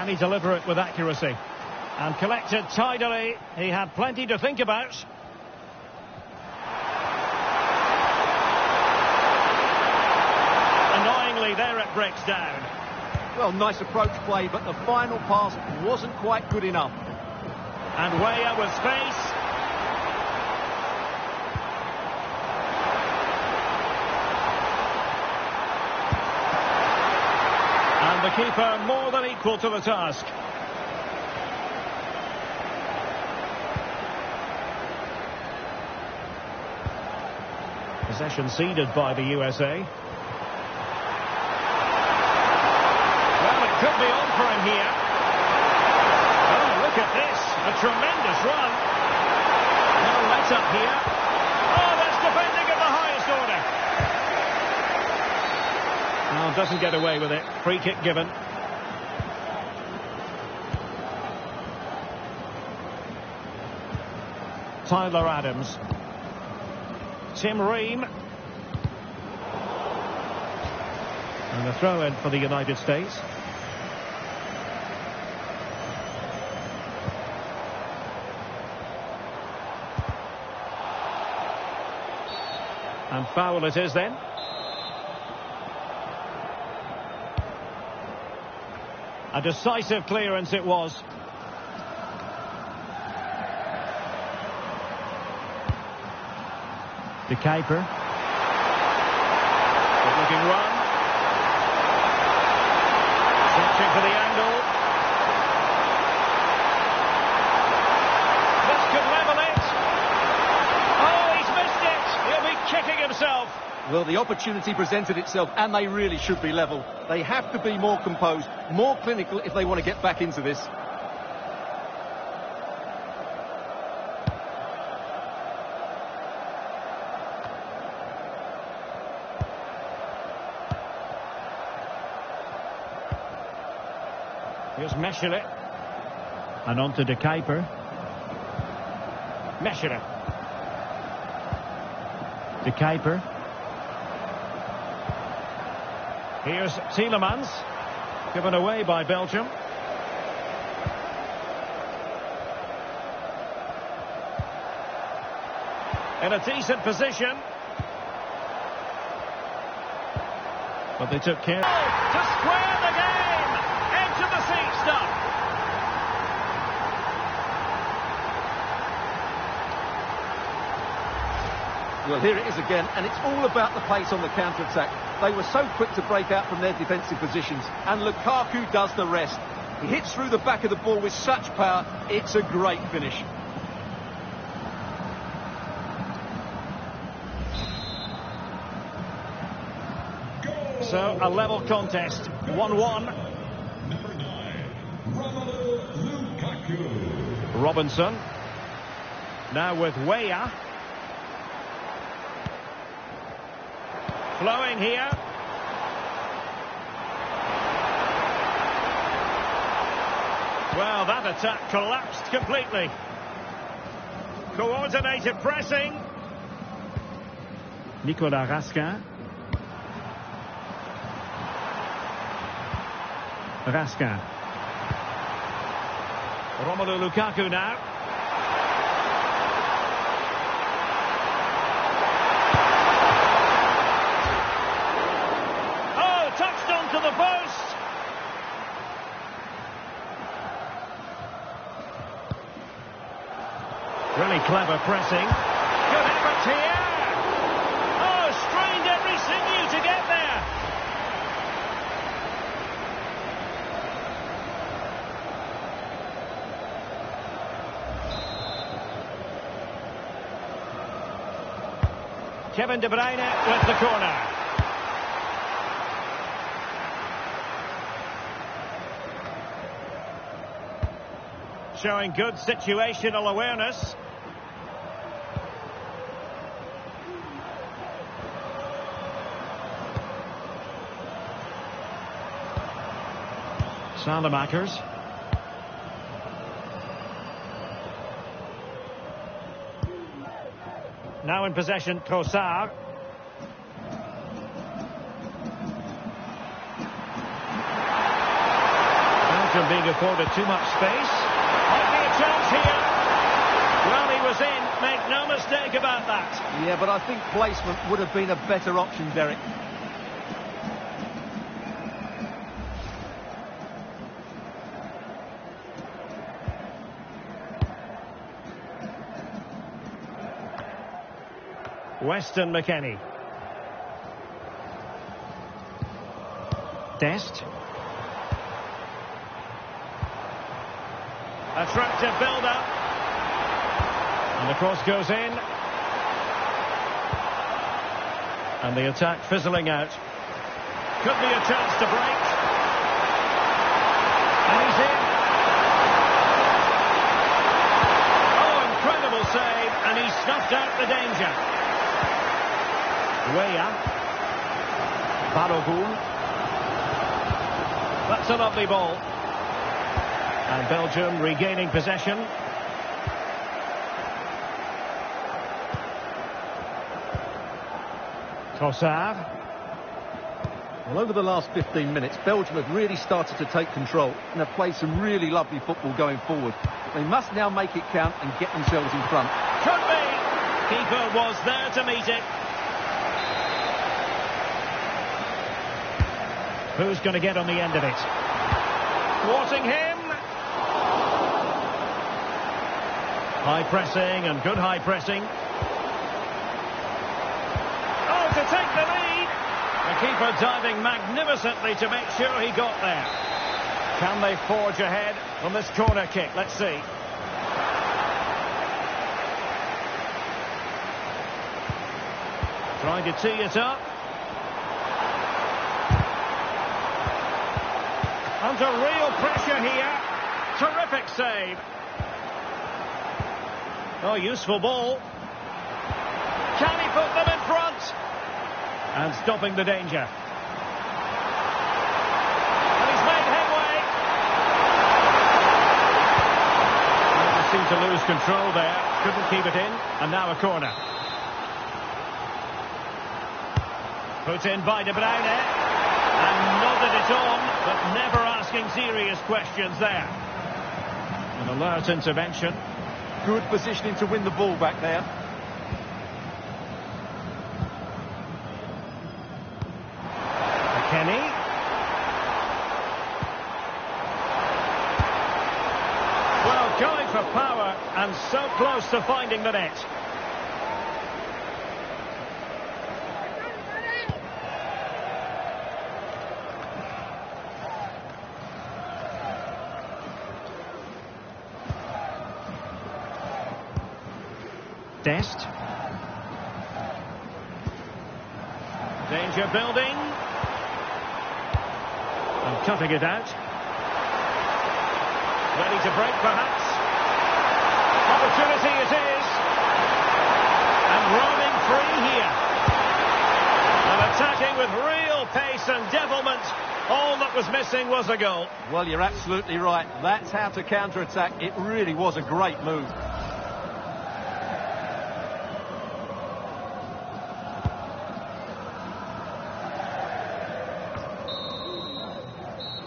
Can he deliver it with accuracy? And collected tidily. He had plenty to think about. Annoyingly, there it breaks down. Well, nice approach play, but the final pass wasn't quite good enough. And Weah with space. And the keeper more than equal to the task. Possession ceded by the USA. Well, it could be on for him here. Oh, look at this. A tremendous run. No let-up here. Oh, that's defending of the highest order. Oh, doesn't get away with it. Free kick given. Tyler Adams. Tim Ream. And a throw-in for the United States. And foul it is then. A decisive clearance it was. The keeper. Good looking run. Searching for the angle. This could level it. Oh, he's missed it. He'll be kicking himself. Well, the opportunity presented itself, and they really should be level. They have to be more composed, more clinical if they want to get back into this. Here's Mechele. And on to the keeper. Mechele. The keeper. Here's Tielemans. Given away by Belgium. In a decent position. But they took care to square the game. Edge of the seat stuff. Well, here it is again, and it's all about the pace on the counter-attack. They were so quick to break out from their defensive positions, and Lukaku does the rest. He hits through the back of the ball with such power, it's a great finish. So, a level contest, 1-1. Number 9, Romelu Lukaku. Robinson. Now with Weah. Flowing here. Well, that attack collapsed completely. Coordinated pressing. Nicolas Raskin. Raskin. Romelu Lukaku now. Oh, touched onto the post. Really clever pressing. Good effort here. Oh, strained every sinew to get there. Kevin De Bruyne with the corner. Showing good situational awareness. Salamakers. Now in possession, Trossard. Belgium them being afforded too much space. Might be a chance here. Well, he was in. Make no mistake about that. Yeah, but I think placement would have been a better option, Derek. Weston McKennie. Dest. Attractive build-up. And the cross goes in. And the attack fizzling out. Could be a chance to break. And he's in. Oh, incredible save. And he snuffed out the danger. Weah. Belguim. That's a lovely ball. And Belgium regaining possession. Trossard. Well, over the last 15 minutes, Belgium have really started to take control and have played some really lovely football going forward. They must now make it count and get themselves in front. Could be. Keeper was there to meet it. Who's going to get on the end of it? Thwarting him. High pressing and good high pressing. Oh, to take the lead. The keeper diving magnificently to make sure he got there. Can they forge ahead on this corner kick? Let's see. Trying to tee it up. Under real pressure here. Terrific save. Oh, useful ball. Can he put them in front? And stopping the danger. And he's made headway. They seem to lose control there. Couldn't keep it in. And now a corner. Put in by De Bruyne. And nodded it on, but never asking serious questions there. An alert intervention. Good positioning to win the ball back there. McKennie. Well, going for power and so close to finding the net. Dest. Danger building. And cutting it out. Ready to break perhaps. Opportunity it is. And roaming free here. And attacking with real pace and devilment. All that was missing was a goal. Well, you're absolutely right. That's how to counter-attack. It really was a great move.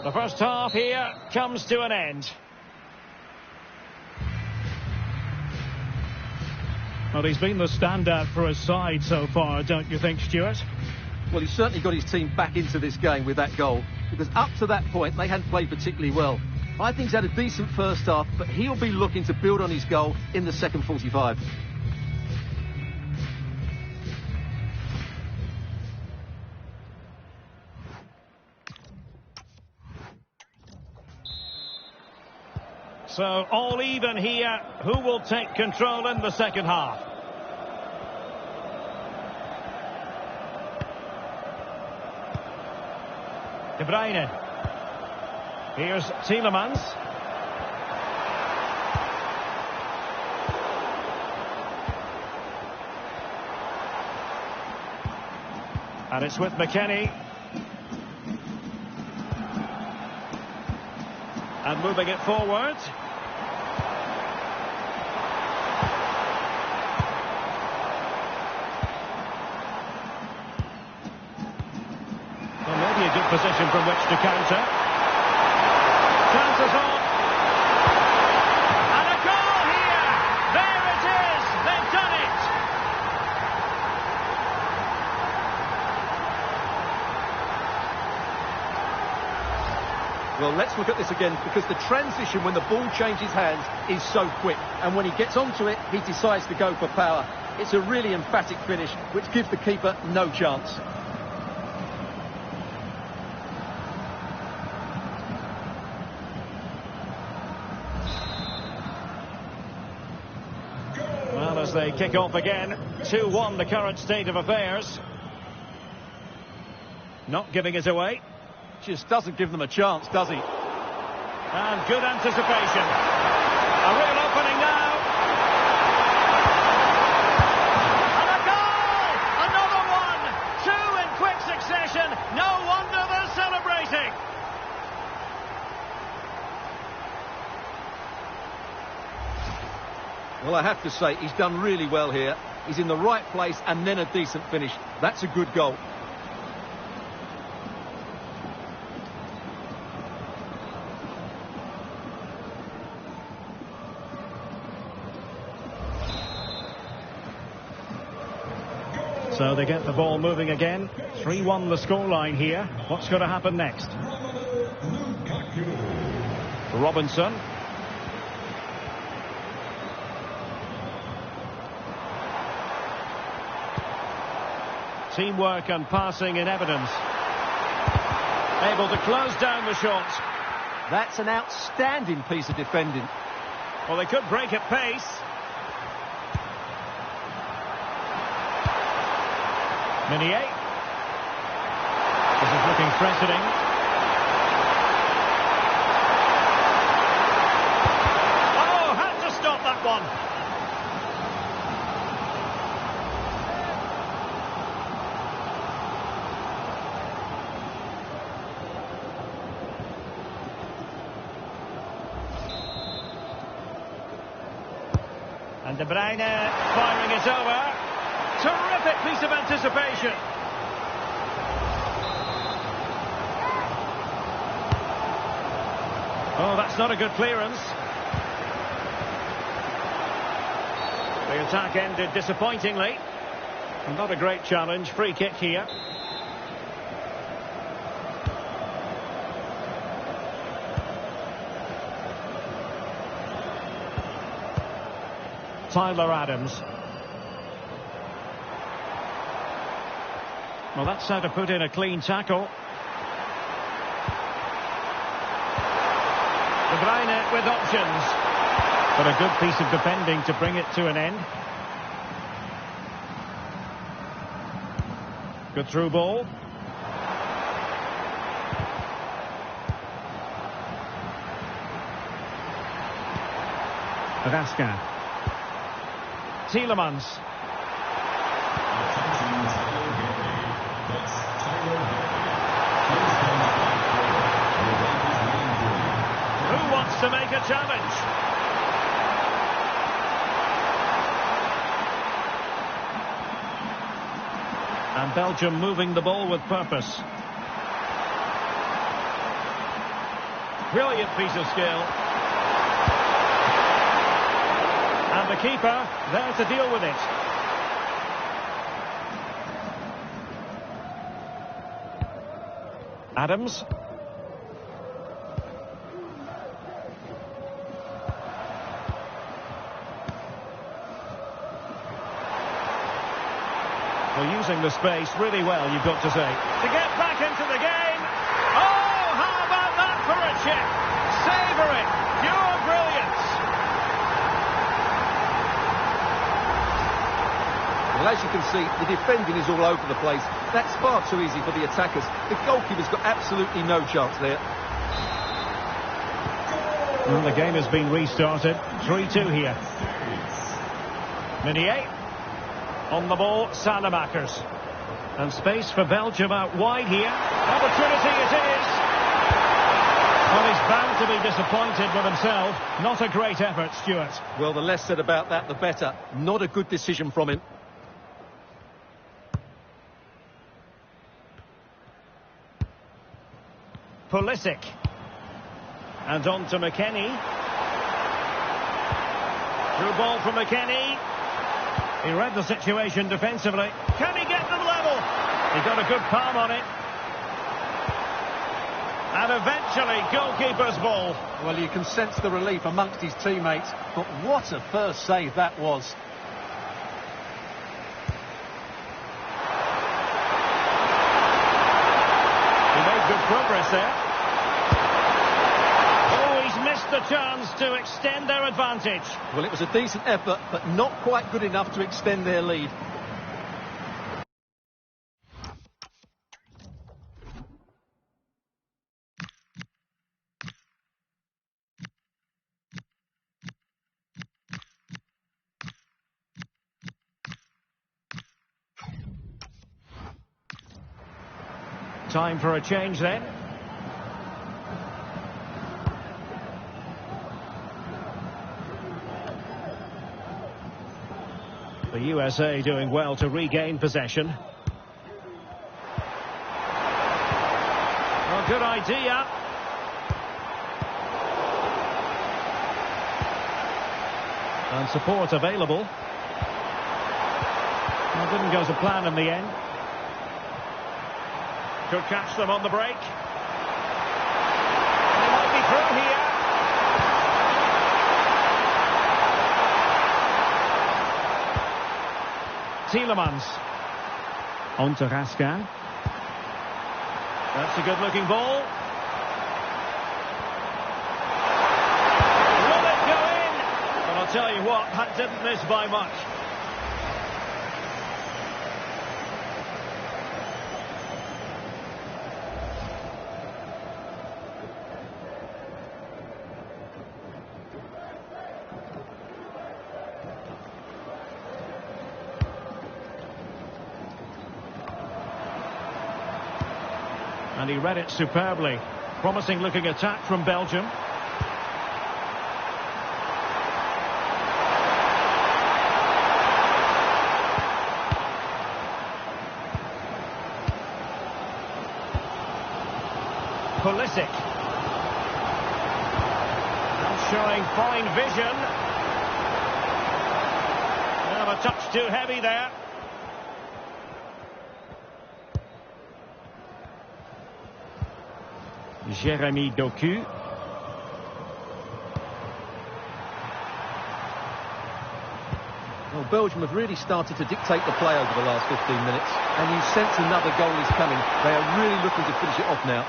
The first half here comes to an end. Well, he's been the standout for his side so far, don't you think, Stuart? Well, he's certainly got his team back into this game with that goal, because up to that point, they hadn't played particularly well. I think he's had a decent first half, but he'll be looking to build on his goal in the second 45. So, all even here. Who will take control in the second half? De Bruyne. Here's Tielemans. And it's with McKennie. And moving it forward. Well, maybe a good position from which to counter. Chance passes on. And a goal here! There it is! They've done it! Well, let's look at this again, because the transition when the ball changes hands is so quick. And when he gets onto it, he decides to go for power. It's a really emphatic finish, which gives the keeper no chance. Well, as they kick off again, 2-1 the current state of affairs. Not giving it away. Just doesn't give them a chance, does he? And good anticipation. A real opening now. And a goal! Another one! Two in quick succession. No wonder they're celebrating. Well, I have to say, he's done really well here. He's in the right place and then a decent finish. That's a good goal. So they get the ball moving again. 3-1 the scoreline here. What's going to happen next? Robinson. Teamwork and passing in evidence. Able to close down the shot. That's an outstanding piece of defending. Well, they could break at pace. Minier. This is looking threatening. Oh, had to stop that one. And De Bruyne firing it over. Terrific piece of anticipation. Oh, that's not a good clearance. The attack ended disappointingly. Not a great challenge. Free kick here. Tyler Adams. Well, that's how to put in a clean tackle. De Bruyne with options. But a good piece of defending to bring it to an end. Good through ball. Vasca. Tielemans. Who wants to make a challenge? And Belgium moving the ball with purpose. Brilliant piece of skill. And the keeper there to deal with it. Adams. Well, using the space really well, you've got to say. To get back into the game. Oh, how about that for a chip? Savour it. Pure brilliance. Well, as you can see, the defending is all over the place. That's far too easy for the attackers. The goalkeeper's got absolutely no chance there. Well, the game has been restarted. 3-2 here. Minier. On the ball, Salamakers. And space for Belgium out wide here. Opportunity it is. Well, he's bound to be disappointed with himself. Not a great effort, Stuart. Well, the less said about that, the better. Not a good decision from him. Pulisic. And on to McKennie. Through ball from McKennie. He read the situation defensively. Can he get them level? He got a good palm on it. And eventually, goalkeeper's ball. Well, you can sense the relief amongst his teammates, but what a first save that was. He made good progress there. Oh, he's missed the chance to extend their advantage. Well, it was a decent effort, but not quite good enough to extend their lead. Time for a change then. The USA doing well to regain possession. Well, good idea. And support available. Well, didn't go to plan in the end. Could catch them on the break. They might be through here. Tielemans. On to Raskin. That's a good-looking ball. Will it go in? But I'll tell you what, that didn't miss by much. And he read it superbly. Promising looking attack from Belgium. Pulisic. And showing fine vision. Well, a touch too heavy there. Jeremy Doku. Well, Belgium have really started to dictate the play over the last 15 minutes, and you sense another goal is coming. They are really looking to finish it off now.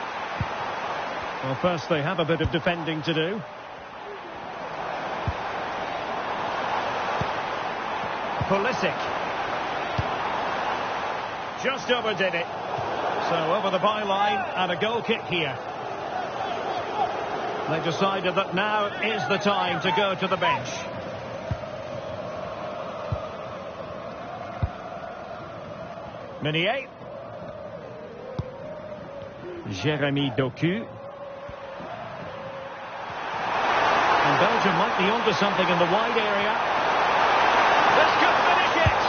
Well, first they have a bit of defending to do. Pulisic. Just overdid it. So over the byline and a goal kick here. They decided that now is the time to go to the bench. Meunier. Jeremy Doku. And Belgium might be onto something in the wide area. This could finish it!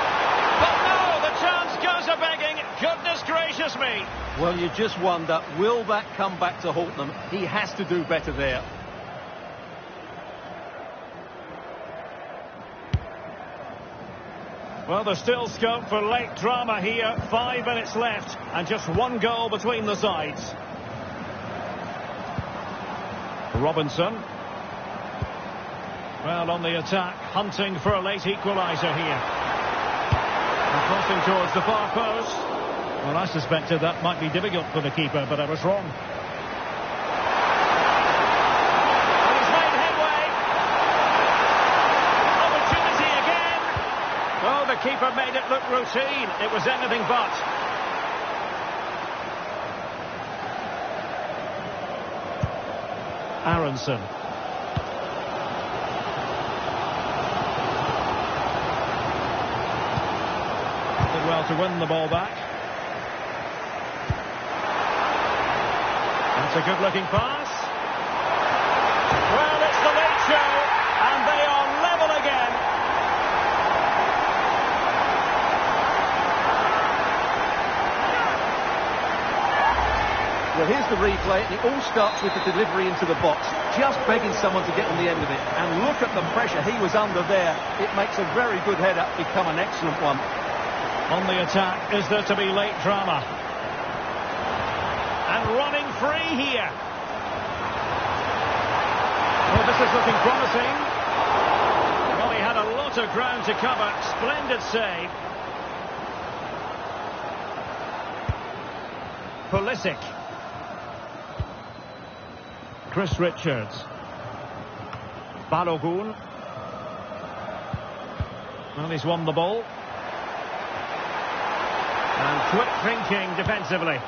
But no, the chance goes a-begging. Goodness gracious me! Well, you just wonder, will that come back to haunt them? He has to do better there. Well, there's still scope for late drama here. 5 minutes left and just one goal between the sides. Robinson. Well, on the attack, hunting for a late equaliser here. And crossing towards the far post. Well, I suspected that might be difficult for the keeper, but I was wrong. And he's made headway. Opportunity again. Oh, the keeper made it look routine. It was anything but. Aronson. Did well to win the ball back. That's a good-looking pass. Well, it's the late show, and they are level again. Well, here's the replay, and it all starts with the delivery into the box, just begging someone to get on the end of it. And look at the pressure he was under there. It makes a very good header become an excellent one. On the attack, is there to be late drama? And running free here. Well, this is looking promising. Well, he had a lot of ground to cover. Splendid save. Pulisic. Chris Richards. Balogun. Well, he's won the ball. And quick thinking defensively.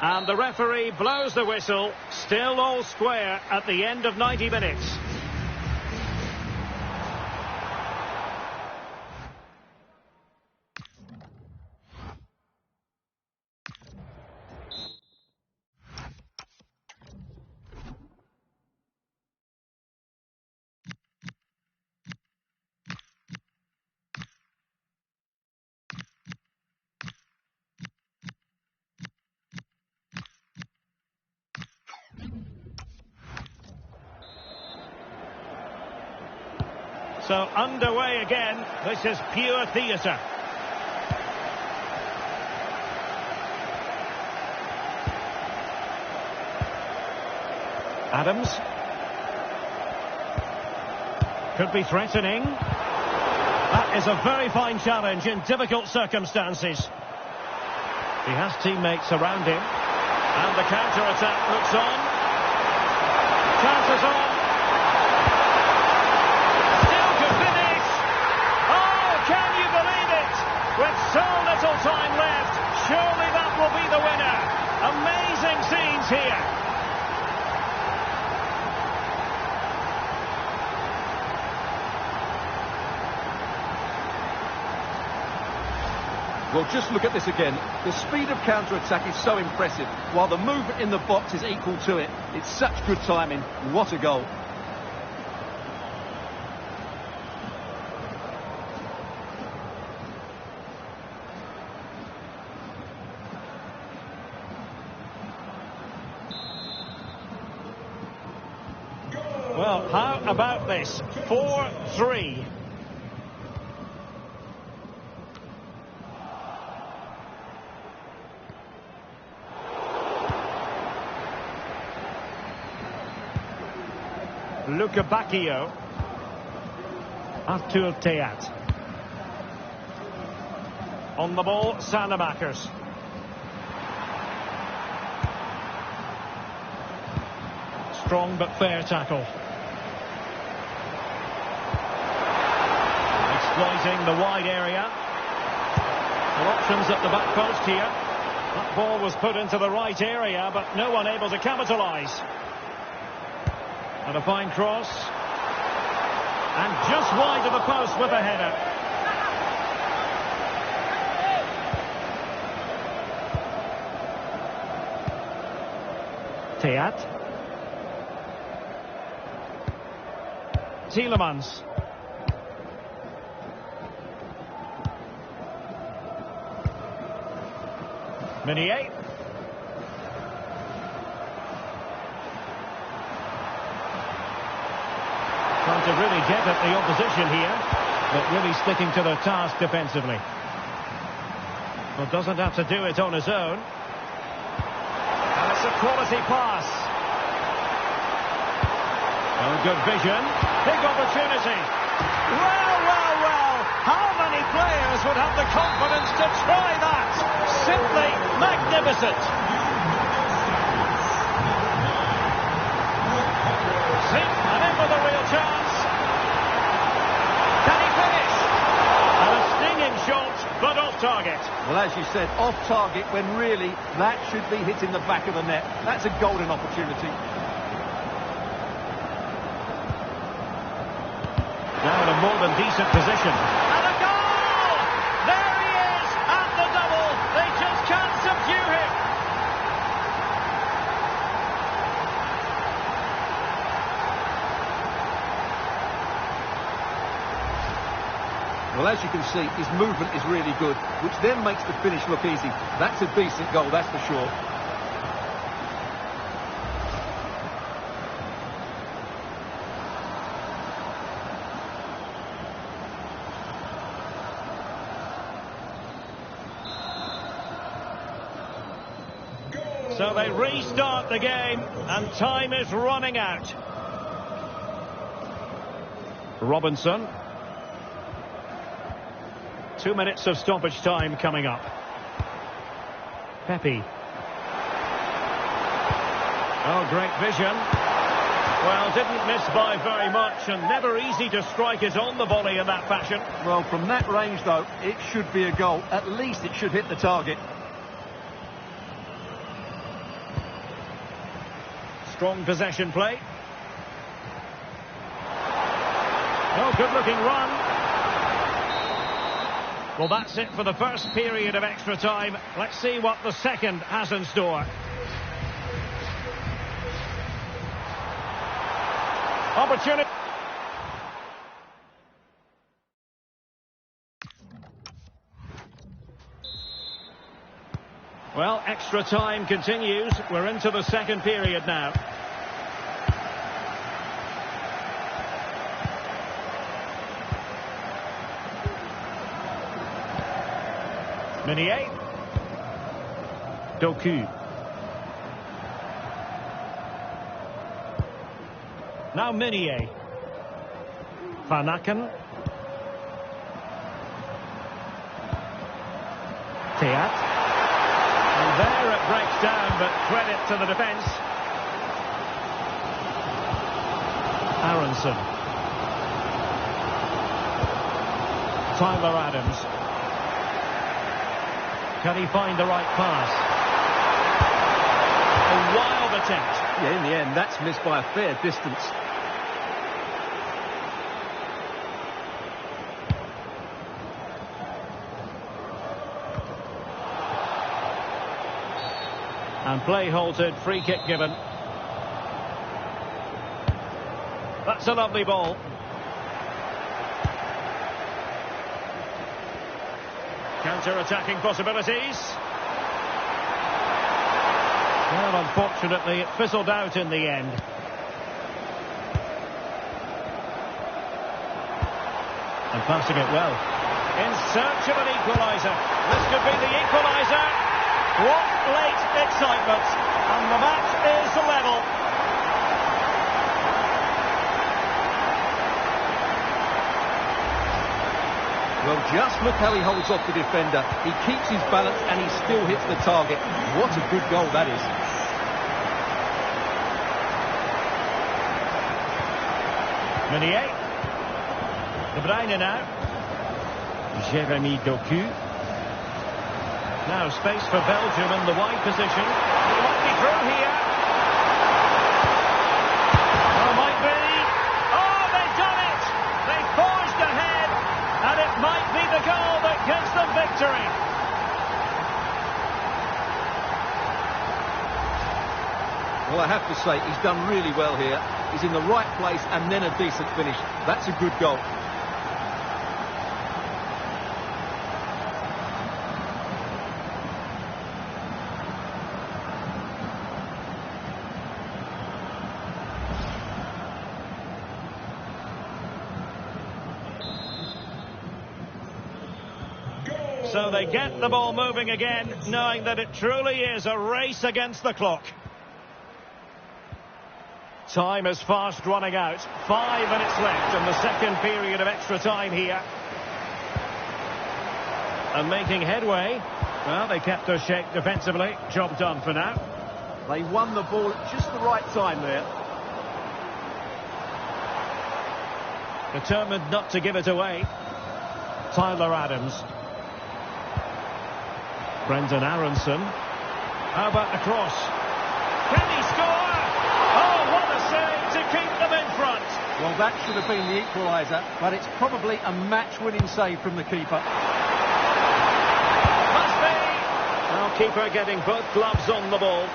And the referee blows the whistle. Still all square at the end of 90 minutes. So underway again. This is pure theatre. Adams. Could be threatening. That is a very fine challenge in difficult circumstances. He has teammates around him. And the counter-attack looks on. Chances on. With so little time left, surely that will be the winner. Amazing scenes here. Well, just look at this again. The speed of counter-attack is so impressive, while the movement in the box is equal to it. It's such good timing. What a goal. Well, how about this? 4-3. Luca Bacchio. Artur Theat. On the ball, Sanamakers. Strong but fair tackle. Exploiting the wide area. Well, options at the back post here. That ball was put into the right area, but no one able to capitalise. And a fine cross. And just wide of the post with a header. Theat. Tielemans. Meunier. Trying to really get at the opposition here, but really sticking to their task defensively. Well, doesn't have to do it on his own. And it's a quality pass. Oh, good vision. Big opportunity. Well, well, well. How many players would have the confidence to try that? Simply magnificent. And in with a real chance. Can he finish? And a stinging shot, but off target. Well, as you said, off target when really that should be hitting the back of the net. That's a golden opportunity. Now in a more than decent position. And a goal! There he is at the double. They just can't subdue him. Well, as you can see, his movement is really good, which then makes the finish look easy. That's a decent goal, that's for sure. So they restart the game, and time is running out. Robinson. 2 minutes of stoppage time coming up. Pepe. Oh, great vision. Well, didn't miss by very much, and never easy to strike it on the volley in that fashion. Well, from that range, though, it should be a goal. At least it should hit the target. Strong possession play. Oh, good-looking run. Well, that's it for the first period of extra time. Let's see what the second has in store. Opportunity. Well, extra time continues. We're into the second period now. Meunier. Doku. Now Meunier. Van Aken. Theat. And there it breaks down, but credit to the defence. Aronson. Tyler Adams. Can he find the right pass? A wild attempt. Yeah, in the end, that's missed by a fair distance. And play halted, free kick given. That's a lovely ball. Counter-attacking possibilities. Well, unfortunately, it fizzled out in the end. And passing it well. In search of an equaliser. This could be the equaliser. What late excitement. And the match is level. Well, just look how he holds off the defender. He keeps his balance and he still hits the target. What a good goal that is. Meunier. De Bruyne now. Jeremy Doku. Now space for Belgium in the wide position. It might be through here. Oh, might be. Oh, they've done it! They've forged ahead, and it might be the goal that gives them victory. Well, I have to say, he's done really well here. He's in the right place and then a decent finish. That's a good goal. So they get the ball moving again, knowing that it truly is a race against the clock. Time is fast running out. 5 minutes left in the second period of extra time here. And making headway. Well, they kept their shape defensively. Job done for now. They won the ball at just the right time there. Determined not to give it away. Tyler Adams. Brendan Aronson. How about the cross? Can he score? Oh, what a save to keep them in front. Well, that should have been the equaliser, but it's probably a match-winning save from the keeper. Must be. Now, keeper getting both gloves on the ball.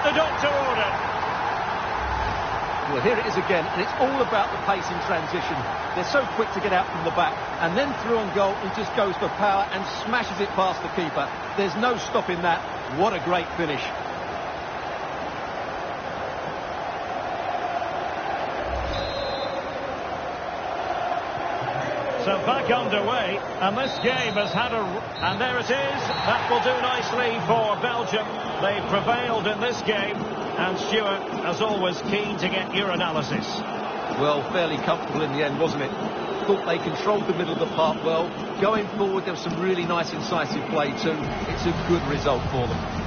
the doctor ordered. Well, here it is again, and it's all about the pace in transition. They're so quick to get out from the back, and then through on goal, he just goes for power and smashes it past the keeper. There's no stopping that. What a great finish. So back underway, and this game has had and there it is. That will do nicely for Belgium. They prevailed in this game, and Stuart, as always, keen to get your analysis. Well, fairly comfortable in the end, wasn't it? Thought they controlled the middle of the park well. Going forward, there was some really nice incisive play too. It's a good result for them.